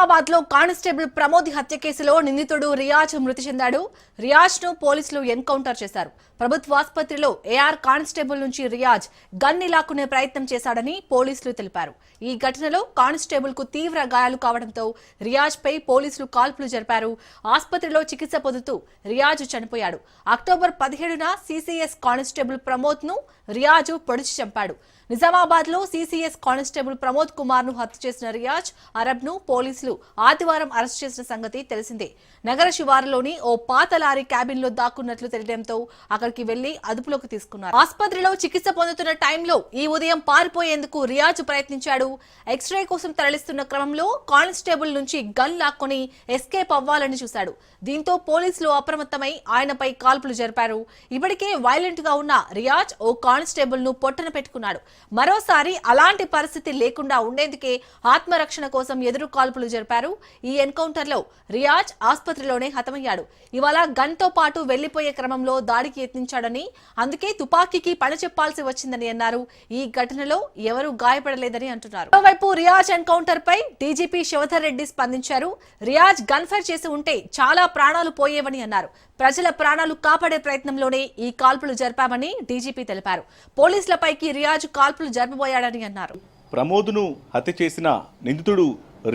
హైదరాబాద్ లో కానిస్టేబుల్ ప్రమోద్ హత్య కేసులో నిందితుడు రియాజ్ మృతి చెందాడు. రియాజ్ ను పోలీసులు ఎన్కౌంటర్ చేశారు. ప్రభుత్వ ఆసుపత్రిలో ఏఆర్ కానిస్టేబుల్ నుంచి రియాజ్ గన్ని లాక్కునే ప్రయత్నం చేశాడని పోలీసులు తెలిపారు. ఈ ఘటనలో కానిస్టేబుల్ కు తీవ్ర గాయాలు కావడంతో రియాజ్ పై పోలీసులు కాల్పులు జరిపారు. ఆసుపత్రిలో చికిత్స పొందుతూ రియాజ్ చనిపోయాడు. అక్టోబర్ 17న సిసిఎస్ కానిస్టేబుల్ ప్రమోద్ ను రియాజ్ పొడిచి చంపాడు. నిజామాబాద్ లో సిసిఎస్ కానిస్టేబుల్ ప్రమోద్ కుమార్ ను హత్య చేసిన రియాజ్ అరబ్ ను పోలీసులు ఆదివారం అరెస్ట్ చేసిన సంగతి తెలిసిందే. నగర శివారులోని ఓ పాత లారీ క్యాబిన్ లో దాక్కున్నట్లు తెలియడంతో అక్కడికి వెళ్లి అదుపులోకి తీసుకున్నారు. ఆసుపత్రిలో చికిత్స పొందుతున్న టైంలో ఈ ఉదయం పారిపోయేందుకు రియాజ్ ప్రయత్నించాడు. ఎక్స్రే కోసం తరలిస్తున్న క్రమంలో కానిస్టేబుల్ నుంచి గన్ లాక్కొని ఎస్కేప్ అవ్వాలని చూశాడు. దీంతో పోలీసులు అప్రమత్తమై ఆయనపై కాల్పులు జరిపారు. ఇప్పటికే వైలెంట్ గా ఉన్న రియాజ్ ఓ కానిస్టేబుల్ ను పొట్టన పెట్టుకున్నాడు. మరోసారి అలాంటి పరిస్థితి లేకుండా ఉండేందుకే ఆత్మరక్షణ కోసం ఎదురు కాల్పులు జరిపారు. ఈ ఎన్కౌంటర్ లో రియాజ్ ఆసుపత్రిలోనే హతమయ్యాడు. ఇవాళ గన్ తో పాటు వెళ్లిపోయే క్రమంలో దాడికి యత్నించాడని, అందుకే తుపాకీకి పని చెప్పాల్సి వచ్చిందని అన్నారు. ఈ ఘటనలో ఎవరూ గాయపడలేదని అంటున్నారు. మరోవైపు రియాజ్ ఎన్కౌంటర్ పై డీజీపీ శివధర్ రెడ్డి స్పందించారు. రియాజ్ గన్ ఫైర్ చేసి ఉంటే చాలా ప్రాణాలు పోయేవని అన్నారు. ప్రజల ప్రాణాలు కాపాడే ప్రయత్నంలోనే ఈ కాల్పులు జరిపామని డీజీపీ తెలిపారు. పోలీసులపైకి రియాజ్ కాల్పులు జరపబోయాడని అన్నారు. ప్రమోద్ను హత్య చేసిన నిందితుడు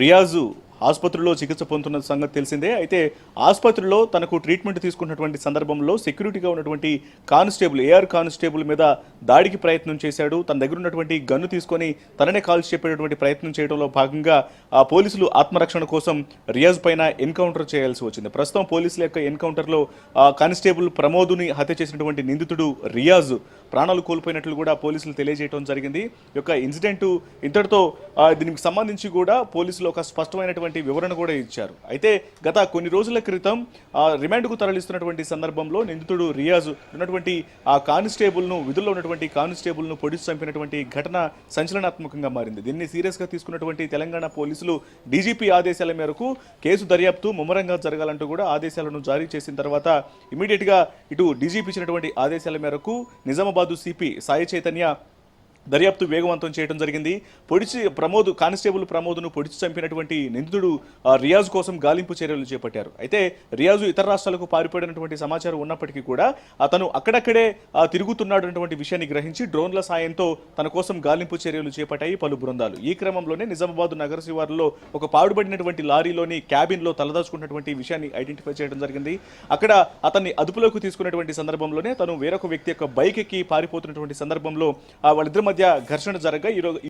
రియాజు ఆసుపత్రిలో చికిత్స పొందుతున్న సంగతి తెలిసిందే. అయితే ఆసుపత్రిలో తనకు ట్రీట్మెంట్ తీసుకున్నటువంటి సందర్భంలో సెక్యూరిటీగా ఉన్నటువంటి కానిస్టేబుల్ ఏఆర్ కానిస్టేబుల్ మీద దాడికి ప్రయత్నం చేశాడు. తన దగ్గర ఉన్నటువంటి గన్ను తీసుకొని తననే కాల్చి చెప్పేటువంటి ప్రయత్నం చేయడంలో భాగంగా పోలీసులు ఆత్మరక్షణ కోసం రియాజ్ పైన ఎన్కౌంటర్ చేయాల్సి వచ్చింది. ప్రస్తుతం పోలీసుల యొక్క ఎన్కౌంటర్లో కానిస్టేబుల్ ప్రమోదుని హత్య చేసినటువంటి నిందితుడు రియాజ్ ప్రాణాలు కోల్పోయినట్లు కూడా పోలీసులు తెలియజేయడం జరిగింది. ఈ యొక్క ఇన్సిడెంట్ ఇంతటితో దీనికి సంబంధించి కూడా పోలీసులు ఒక స్పష్టమైనటువంటి వివరణ కూడా ఇచ్చారు. అయితే గత కొన్ని రోజుల క్రితం రిమాండ్కు తరలిస్తున్నటువంటి సందర్భంలో నిందితుడు రియాజ్ ఉన్నటువంటి ఆ కానిస్టేబుల్ను విధుల్లో ఉన్నటువంటి కానిస్టేబుల్ను పొడిచి చంపినటువంటి ఘటన సంచలనాత్మకంగా మారింది. దీన్ని సీరియస్గా తీసుకున్నటువంటి తెలంగాణ పోలీసులు డీజీపీ ఆదేశాల మేరకు కేసు దర్యాప్తు ముమ్మరంగా జరగాలంటూ కూడా ఆదేశాలను జారీ చేసిన తర్వాత ఇమీడియట్గా ఇటు డీజీపీ ఇచ్చినటువంటి ఆదేశాల మేరకు నిజామాబాద్ సిపి సాయి చైతన్య దర్యాప్తు వేగవంతం చేయడం జరిగింది. కానిస్టేబుల్ ప్రమోద్ను పొడిచి చంపినటువంటి నిందితుడు రియాజ్ కోసం గాలింపు చర్యలు చేపట్టారు. అయితే రియాజు ఇతర రాష్ట్రాలకు పారిపోయినటువంటి సమాచారం ఉన్నప్పటికీ కూడా అతను అక్కడక్కడే తిరుగుతున్నాడన్నటువంటి విషయాన్ని గ్రహించి డ్రోన్ల సాయంతో తన కోసం గాలింపు చర్యలు చేపట్టాయి పలు బృందాలు. ఈ క్రమంలోనే నిజామాబాద్ నగర శివారులో ఒక పాడుబడినటువంటి లారీలోని క్యాబిన్లో తలదాచుకున్నటువంటి విషయాన్ని ఐడెంటిఫై చేయడం జరిగింది. అక్కడ అతన్ని అదుపులోకి తీసుకున్నటువంటి సందర్భంలోనే తను వేరొక వ్యక్తి యొక్క బైక్ ఎక్కి పారిపోతున్నటువంటి సందర్భంలో వాళ్ళిద్దరి మధ్య ఘర్షణ జరగగా